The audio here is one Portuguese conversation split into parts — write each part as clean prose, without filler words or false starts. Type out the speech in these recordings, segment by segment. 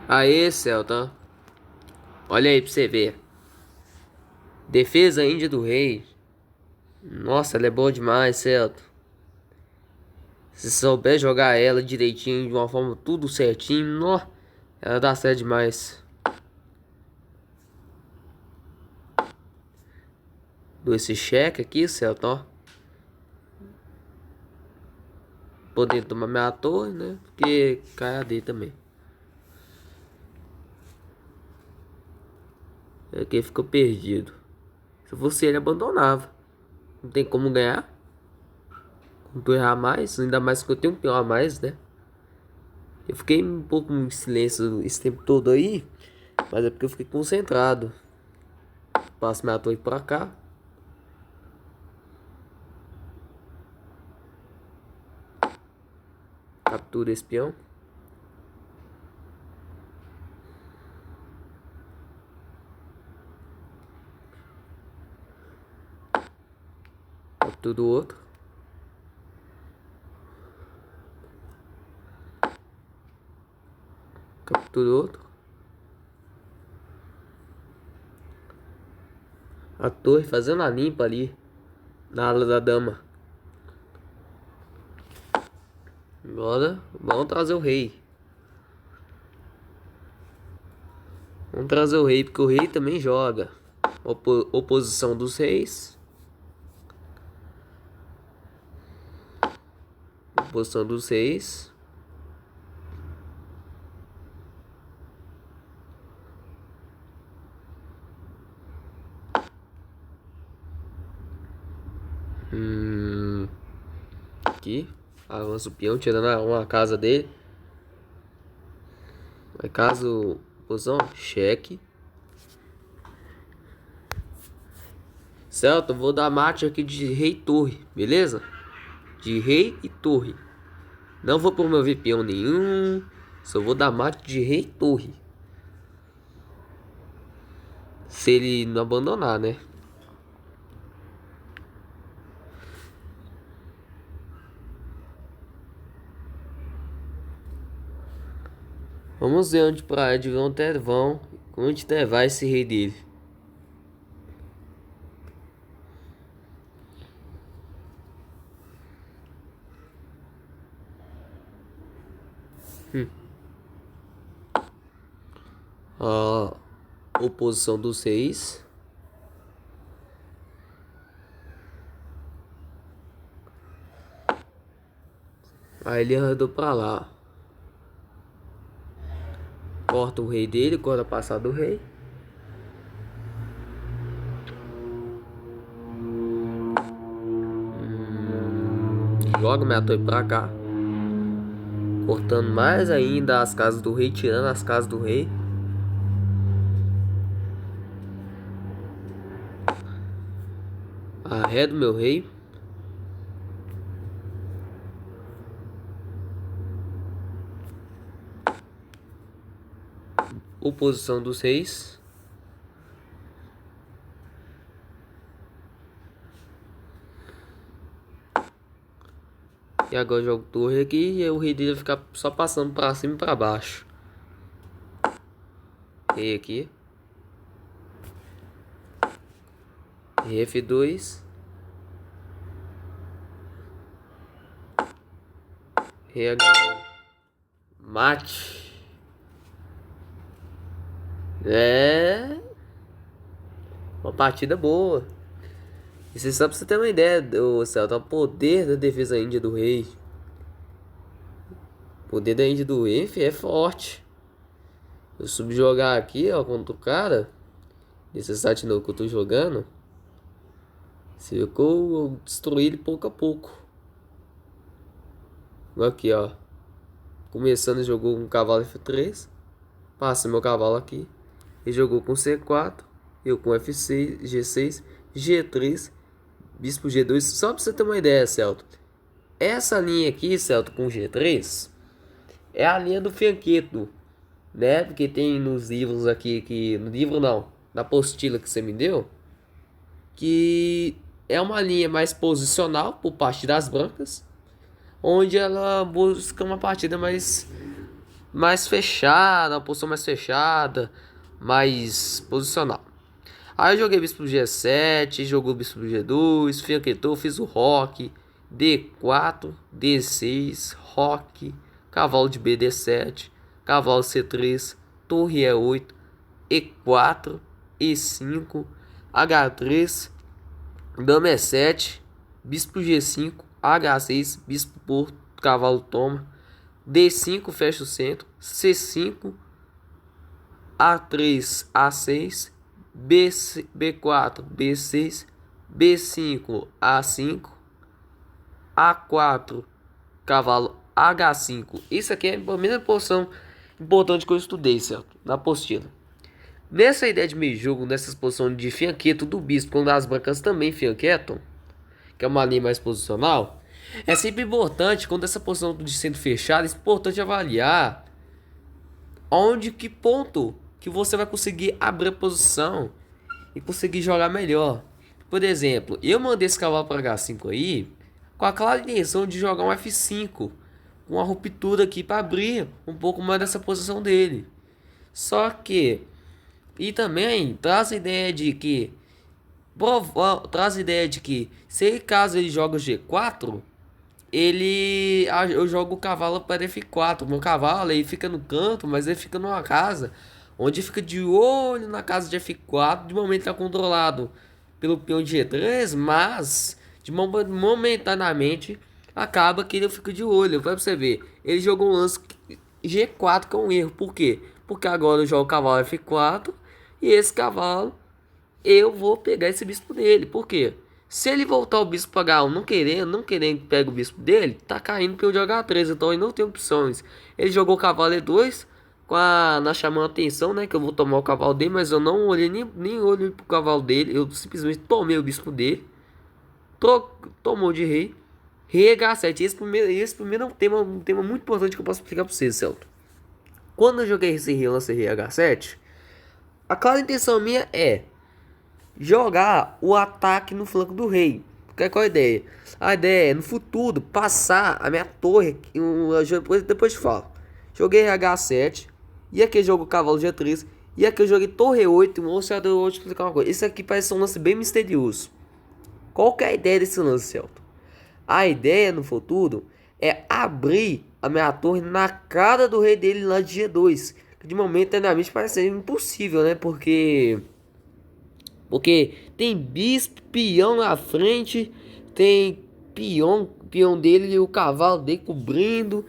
Aê, Celta. Olha aí pra você ver. Defesa Índia do Rei. Nossa, ela é boa demais, Celta. Se souber jogar ela direitinho, de uma forma tudo certinho, nó, ela dá certo demais. Dou esse cheque aqui, Celta, ó. Poder tomar minha torre, né? Porque cai a D também. Aqui ficou perdido. Se fosse ele, abandonava. Não tem como ganhar. Não tô errar mais, ainda mais que eu tenho um peão a mais, né? Eu fiquei um pouco em silêncio esse tempo todo aí, mas é porque eu fiquei concentrado. Passo minha torre pra cá. Captura esse peão. Captura o outro. Captura o outro. A torre fazendo a limpa ali na ala da dama. Agora vamos trazer o rei. Vamos trazer o rei, porque o rei também joga. Oposição dos reis. Oposição dos reis. Aqui. Avança o peão, tirando uma casa dele. Aí caso posição, cheque. Certo, eu vou dar mate aqui de rei e torre, beleza? De rei e torre. Não vou promover peão nenhum. Só vou dar mate de rei e torre. Se ele não abandonar, né? Vamos ver onde pra de vão ter vão. Onde vai esse rei dele. A oposição dos reis. Aí ele andou pra lá. Corta o rei dele, corta a passada do rei. Joga minha torre pra cá. Cortando mais ainda as casas do rei, tirando as casas do rei. Arredo meu rei. Oposição dos reis. E agora eu jogo torre aqui e o rei dele vai ficar só passando pra cima e pra baixo. Rei aqui. Rei F2. Rei H1. Mate. É uma partida boa. E você só pra você ter uma ideia, do Celta, o poder da defesa índia do rei. O poder da índia do rei é forte. Eu subjogar aqui, ó, contra o cara. Esse site novo que eu tô jogando. Você viu que eu destruí ele pouco a pouco. Aqui, ó. Começando, jogou com cavalo F3. Passa meu cavalo aqui. Ele jogou com C4. Eu com F6, G6, G3, Bispo G2. Só pra você ter uma ideia, Celto. Essa linha aqui, Celto, com G3, é a linha do Fianqueto, né? Porque tem nos livros aqui, que no livro não, na apostila que você me deu, que é uma linha mais posicional por parte das brancas, onde ela busca uma partida mais fechada, uma posição mais fechada, mais posicional. Aí eu joguei bispo G7, jogou bispo G2, fianquetou, fiz o roque, D4, D6, roque, cavalo de B, D7, cavalo C3, torre E8, E4, E5, H3, dama E7, bispo G5, H6, bispo por cavalo toma, D5 fecha o centro, C5, A3, A6, B4, B6, B5, A5, A4, cavalo H5. Isso aqui é a mesma posição importante que eu estudei, certo? Na apostila. Nessa ideia de meio jogo, nessas posições de fianqueto do bispo, quando as brancas também fianquetam, que é uma linha mais posicional, é sempre importante, quando essa posição de centro fechado, é importante avaliar onde, que ponto que você vai conseguir abrir a posição e conseguir jogar melhor. Por exemplo, eu mandei esse cavalo para H5 aí com a clara intenção de jogar um F5 com uma ruptura aqui para abrir um pouco mais dessa posição dele. Só que e também traz a ideia de que se caso ele joga o G4, eu jogo o cavalo para F4. Meu cavalo aí fica no canto, mas ele fica numa casa onde fica de olho na casa de F4. De momento está controlado pelo peão de G3, mas momentaneamente acaba que ele fica de olho. Vai pra você ver, ele jogou um lance G4 que é um erro. Por quê? Porque agora eu jogo o cavalo F4 e esse cavalo eu vou pegar esse bispo dele. Por quê? Se ele voltar o bispo para H1 não querendo que pegue o bispo dele, tá caindo peão de H3, então ele não tem opções. Ele jogou cavalo E2 na chamando a atenção, né, que eu vou tomar o cavalo dele, mas eu não olhei nem olhei pro cavalo dele, eu simplesmente tomei o bispo dele. Tomou de rei. Rei H7. Esse primeiro é um tema muito importante que eu posso explicar para vocês, Celto. Quando eu joguei esse rei, lancei rei H7, a clara intenção minha é jogar o ataque no flanco do rei. Qual a ideia? A ideia é, no futuro, passar a minha torre. Depois te falo. Joguei H7. E aqui eu jogo cavalo G3. E aqui eu joguei torre E8. Eu vou te explicar uma coisa. Esse aqui parece um lance bem misterioso. Qual que é a ideia desse lance, Celto? A ideia no futuro é abrir a minha torre na cara do rei dele lá de G2. Que de momento, eternamente, parece ser impossível, né? Porque tem bispo, peão na frente, tem peão dele e o cavalo dele cobrindo.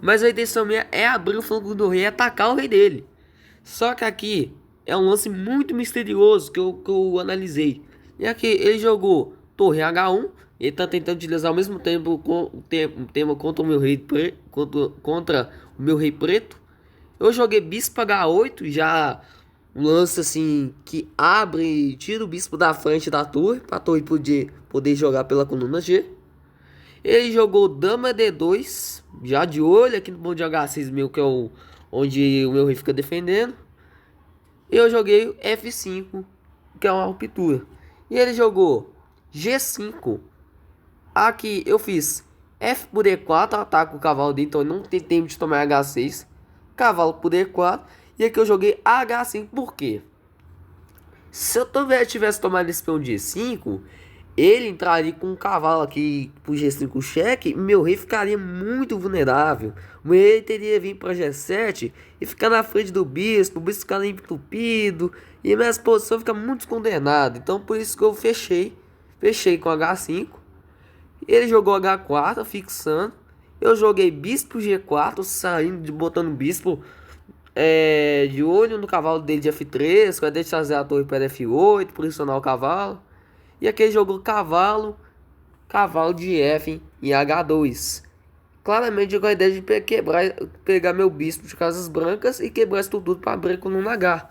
Mas a intenção minha é abrir o flanco do rei e atacar o rei dele. Só que aqui é um lance muito misterioso que eu analisei. E aqui ele jogou torre H1. Ele tá tentando utilizar ao mesmo tempo o tema contra o meu rei contra o meu rei preto. Eu joguei bispo H8, já um lance assim que abre, tira o bispo da frente da torre, para a torre poder jogar pela coluna G. Ele jogou dama D2, já de olho aqui no ponto de H6 meu, que é onde o meu rei fica defendendo. Eu joguei F5, que é uma ruptura. E ele jogou G5. Aqui eu fiz F por E4, ataco o cavalo dele, então não tem tempo de tomar H6. Cavalo por E4. E aqui eu joguei H5, por quê? Se eu tivesse tomado esse peão de E5, ele entraria com um cavalo aqui pro G5 cheque, meu rei ficaria muito vulnerável. O meu rei teria vindo para G7 e ficar na frente do bispo, o bispo ficar entupido, e minha posição fica muito condenada. Então por isso que eu fechei com H5. Ele jogou H4, fixando. Eu joguei bispo G4, saindo, botando bispo de olho no cavalo dele de F3, vai deixar fazer a torre para F8, posicionar o cavalo. E aqui ele jogou cavalo de F em H2. Claramente com a ideia de pegar meu bispo de casas brancas e quebrar isso tudo para abrir com um H.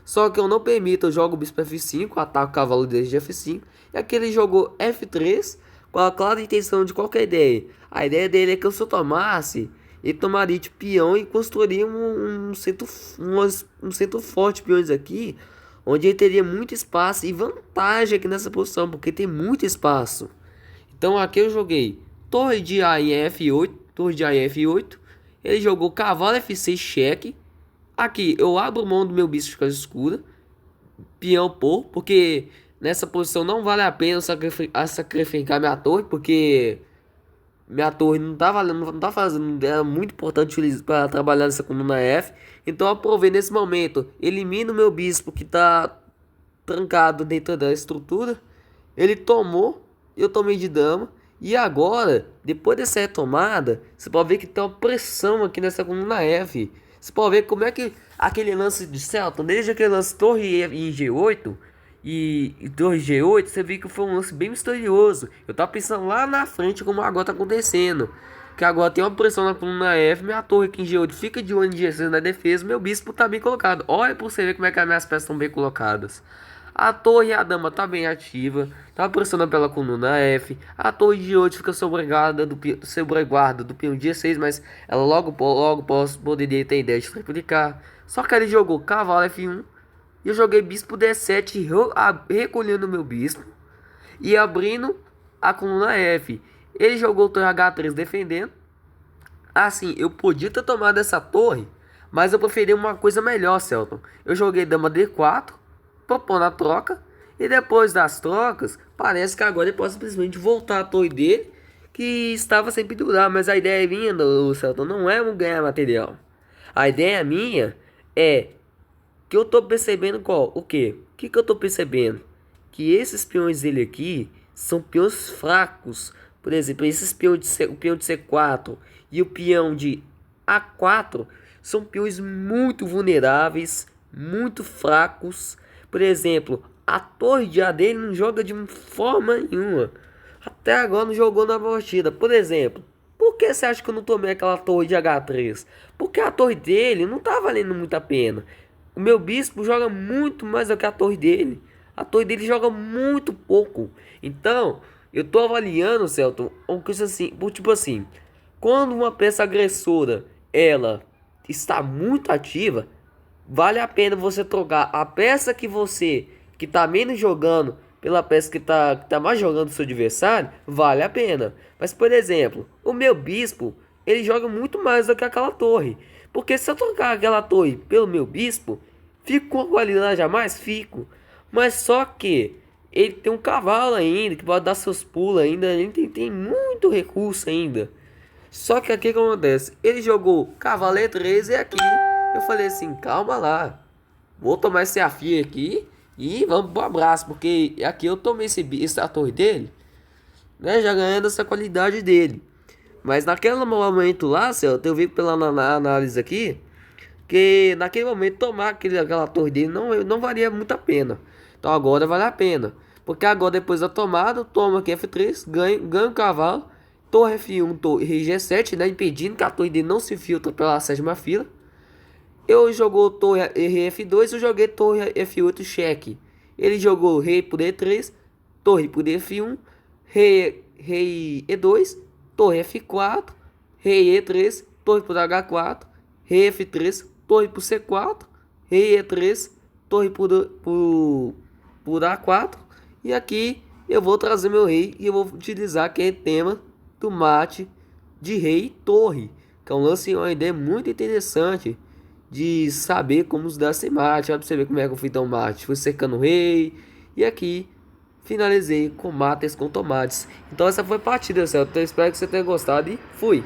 Só que eu não permito, eu jogo o bispo F5, ataco o cavalo dele de F5. E aqui ele jogou F3 com a clara intenção de qualquer ideia. A ideia dele é que se eu tomasse, ele tomaria de peão e construiria um centro forte de peões aqui, onde ele teria muito espaço e vantagem aqui nessa posição, porque tem muito espaço. Então aqui eu joguei torre de A em F8, ele jogou cavalo F6 cheque. Aqui eu abro mão do meu bispo de casa escura, peão porque nessa posição não vale a pena sacrificar minha torre, porque minha torre não tá valendo, não tá fazendo, é muito importante para trabalhar nessa coluna F. Então eu aprovei nesse momento, elimino o meu bispo que tá trancado dentro da estrutura. Ele tomou, eu tomei de dama. E agora, depois dessa retomada, você pode ver que tem uma pressão aqui nessa coluna F. Você pode ver como é que aquele lance de Celton, desde aquele lance torre em G8 e torre G8, você viu que foi um lance bem misterioso. Eu tava pensando lá na frente como agora tá acontecendo. Que agora tem uma pressão na coluna F, minha torre aqui em G8 fica de olho em G6 na defesa, meu bispo tá bem colocado. Olha pra você ver como é que as minhas peças estão bem colocadas. A torre e a dama tá bem ativa, tá pressionando pela coluna F. A torre de 8 fica sobreguarda do peão de E6, mas ela logo poderia ter ideia de triplicar. Só que ele jogou cavalo F1 e eu joguei bispo D7, recolhendo o meu bispo e abrindo a coluna F. Ele jogou torre H3 defendendo. Assim, eu podia ter tomado essa torre, mas eu preferi uma coisa melhor, Celton. Eu joguei dama D4, propondo a troca. E depois das trocas, parece que agora ele pode simplesmente voltar a torre dele, que estava sem pendurar. Mas a ideia minha, Celton, não é ganhar material. A ideia minha é que eu tô percebendo o quê? O que eu tô percebendo? Que esses peões dele aqui são peões fracos. Por exemplo, esses o peão de C4 e o peão de A4 são peões muito vulneráveis, muito fracos. Por exemplo, a torre de A dele não joga de forma nenhuma. Até agora não jogou na partida. Por exemplo, por que você acha que eu não tomei aquela torre de H3? Porque a torre dele não tá valendo muito a pena. O meu bispo joga muito mais do que a torre dele. A torre dele joga muito pouco. Então, eu tô avaliando, Celton, uma coisa assim, tipo assim, quando uma peça agressora, ela está muito ativa, vale a pena você trocar a peça que tá menos jogando pela peça que tá mais jogando do seu adversário, vale a pena. Mas, por exemplo, o meu bispo, ele joga muito mais do que aquela torre. Porque se eu trocar aquela torre pelo meu bispo, fico com a qualidade a mais? Fico. Mas só que ele tem um cavalo ainda, que pode dar seus pulos ainda, ele tem muito recurso ainda. Só que aqui o que acontece? Ele jogou cavalo E3 e aqui eu falei assim, calma lá. Vou tomar esse afio aqui e vamos pro abraço. Porque aqui eu tomei essa torre dele, né? Já ganhando essa qualidade dele. Mas naquele momento lá, Celta, eu vi pela análise aqui, que naquele momento tomar aquela torre dele não valia muito a pena. Então agora vale a pena. Porque agora depois da tomada, toma aqui F3, ganha o cavalo. Torre F1, torre G7, né? Impedindo que a torre dele não se filtra pela sétima fila. Eu jogou torre F2, eu joguei torre F8 cheque. Ele jogou rei por E3, torre por F1, rei E2, torre F4, rei E3, torre por H4, rei F3, torre por C4, rei E3, torre por A4. E aqui eu vou trazer meu rei e eu vou utilizar aquele tema do mate de rei e torre, que é um lance, uma ideia muito interessante de saber como usar esse mate. Olha pra você ver como é que eu fui dar um mate. Fui cercando o rei. E aqui finalizei com mates com tomates. Então essa foi a partida, certo? Eu espero que você tenha gostado e fui.